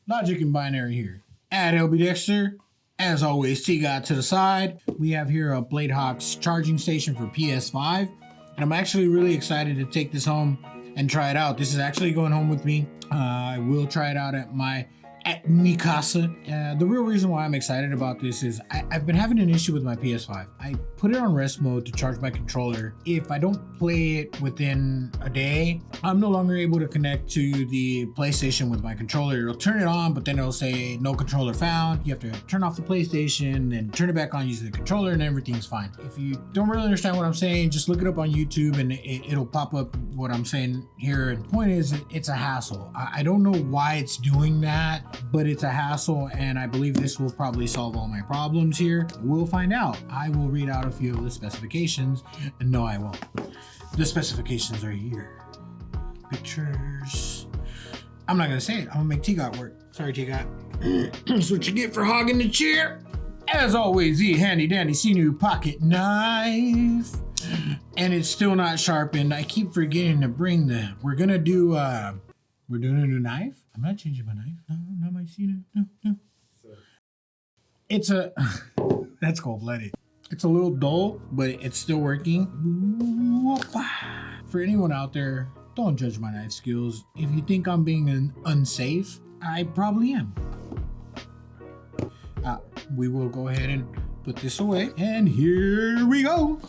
Logic and binary here. Add LB As always, T-Got to the side. We have here a BladeHawk's charging station for PS5. And I'm actually really excited to take this home and try it out. This is actually going home with me. I will try it out at mi casa. The real reason why I'm excited about this is I've been having an issue with my PS5. I put it on rest mode to charge my controller. If I don't play it within a day, I'm no longer able to connect to the PlayStation with my controller. It'll turn it on, but then it'll say no controller found. You have to turn off the PlayStation and turn it back on using the controller and everything's fine. If you don't really understand what I'm saying, just look it up on YouTube and it'll pop up what I'm saying here. And the point is, it's a hassle. I don't know why it's doing that, but it's a hassle, and I believe this will probably solve all my problems here. We'll find out. I will read out a few of the specifications, and no, I won't. The specifications are here. Pictures. I'm not gonna say it. I'm gonna make T-Got work. Sorry, T-Got. That's what you get for hogging the chair. As always, the handy dandy SeeNew pocket knife. And it's still not sharpened. I keep forgetting to bring we're gonna do, we're doing a new knife? I'm not changing my knife. No, not my SeeNew. No. It's a, that's cold-blooded. It's a little dull, but it's still working. For anyone out there, don't judge my knife skills. If you think I'm being unsafe, I probably am. We will go ahead and put this away. And here we go.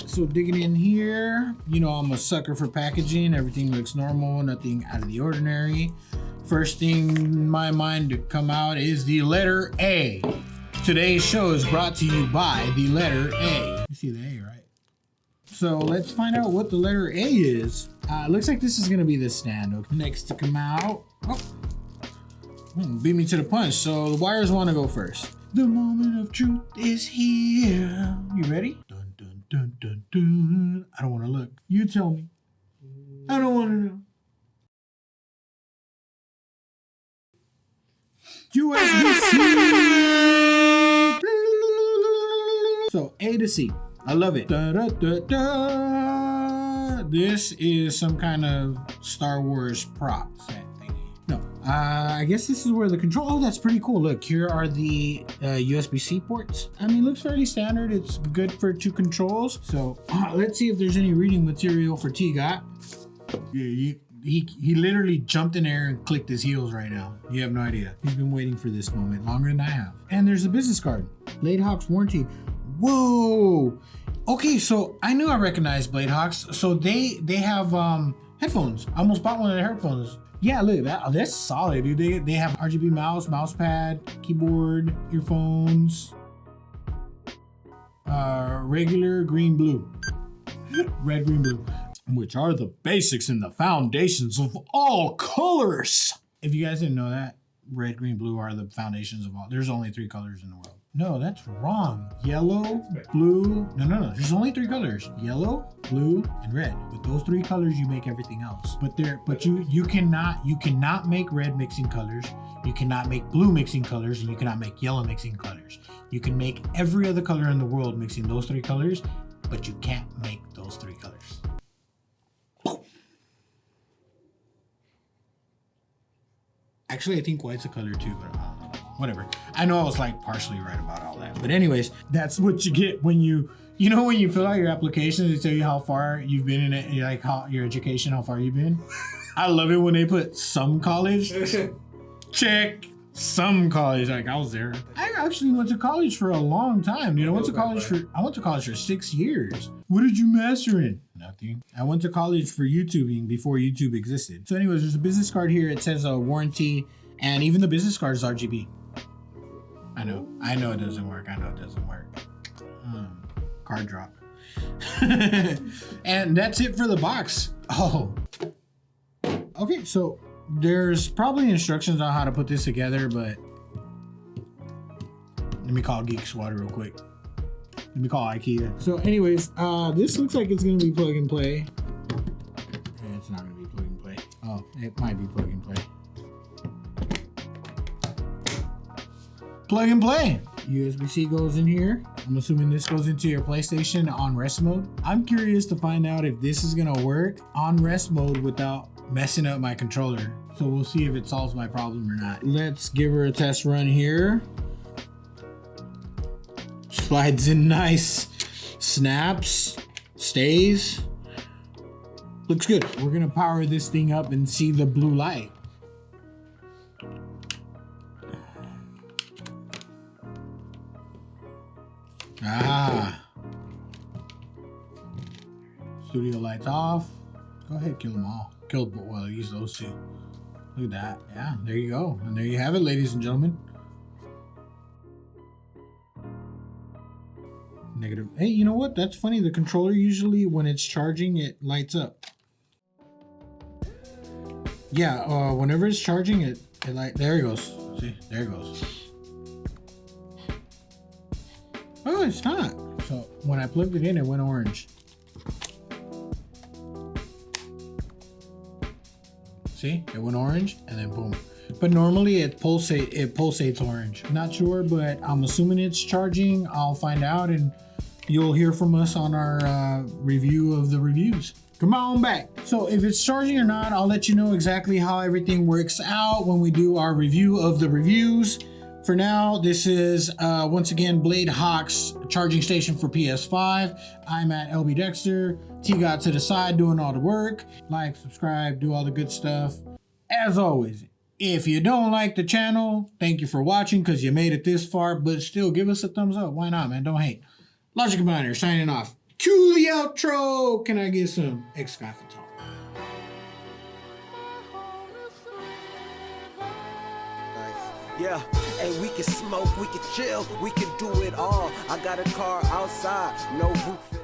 So digging in here, you know I'm a sucker for packaging. Everything looks normal, nothing out of the ordinary. First thing in my mind to come out is the letter A. Today's show is brought to you by the letter A. You see the A, right? So let's find out what the letter A is. Looks like this is gonna be the stand. Okay. Next to come out. Oh. Beat me to the punch. So the wires wanna go first. The moment of truth is here. You ready? Dun, dun, dun, dun, dun. I don't wanna look. You tell me. I don't wanna know. USB-C. So A to C. I love it. Da, da, da, da. This is some kind of Star Wars prop set thingy. No, I guess this is where the control. Oh, that's pretty cool. Look, here are the USB-C ports. I mean, looks fairly standard. It's good for 2 controls. So let's see if there's any reading material for T-Got. Yeah, he literally jumped in air and clicked his heels right now. You have no idea. He's been waiting for this moment longer than I have. And there's a business card. BladeHawk's warranty. Whoa. Okay, so I knew I recognized BladeHawks. So they have headphones. I almost bought one of their headphones. Yeah, look, that's solid, dude. They have RGB mouse pad, keyboard, earphones, regular, green, blue, red, green, blue, which are the basics and the foundations of all colors. If you guys didn't know that, red, green, blue are the foundations of all. There's only 3 colors in the world. No, that's wrong. Yellow, blue. No. There's only 3 colors. Yellow, blue, and red. With those 3 colors, you make everything else. But you cannot make red mixing colors. You cannot make blue mixing colors, and you cannot make yellow mixing colors. You can make every other color in the world mixing those 3 colors, but you can't make those 3 colors. Actually, I think white's a color too, but whatever. I know I was like partially right about all that. But anyways, that's what you get when you fill out your application, they tell you how far you've been in it, like how your education, how far you've been. I love it when they put some college. Check. Some college, like I was there. I actually went to college for a long time. I went to college for 6 years. What did you master in? Nothing. I went to college for YouTubing before YouTube existed. So anyways, there's a business card here. It says a warranty, and even the business card is RGB. I know it doesn't work. Card drop. And that's it for the box. Oh. Okay, so there's probably instructions on how to put this together, but let me call Geek Squad real quick. Let me call IKEA. So anyways, this looks like it's gonna be plug and play. It's not gonna be plug and play. Oh, it might be plug and play. Plug and play. USB-C goes in here. I'm assuming this goes into your PlayStation on rest mode. I'm curious to find out if this is gonna work on rest mode without messing up my controller. So we'll see if it solves my problem or not. Let's give her a test run here. Slides in nice. Snaps. Stays. Looks good. We're gonna power this thing up and see the blue light. Ah. Studio lights off. Go ahead, kill them all. Killed, well, use those two. Look at that. Yeah, there you go. And there you have it, ladies and gentlemen. Negative. Hey, you know what? That's funny. The controller usually, when it's charging, it lights up. Yeah, whenever it's charging, it like, there it goes. See, there it goes. Oh, it's not. So when I plugged it in, it went orange. See, it went orange and then boom. But normally it pulsates orange. Not sure, but I'm assuming it's charging. I'll find out and you'll hear from us on our review of the reviews. Come on back. So if it's charging or not, I'll let you know exactly how everything works out when we do our review of the reviews. For now, this is once again Blade Hawk's charging station for PS5. I'm at LB Dexter. T got to the side doing all the work. Like, subscribe, do all the good stuff. As always, if you don't like the channel, thank you for watching because you made it this far, but still give us a thumbs up. Why not, man? Don't hate. Logic Combiner signing off. Cue the outro. Can I get some X-Skyfall talk? Yeah, and we can smoke, we can chill, we can do it all. I got a car outside, no roof.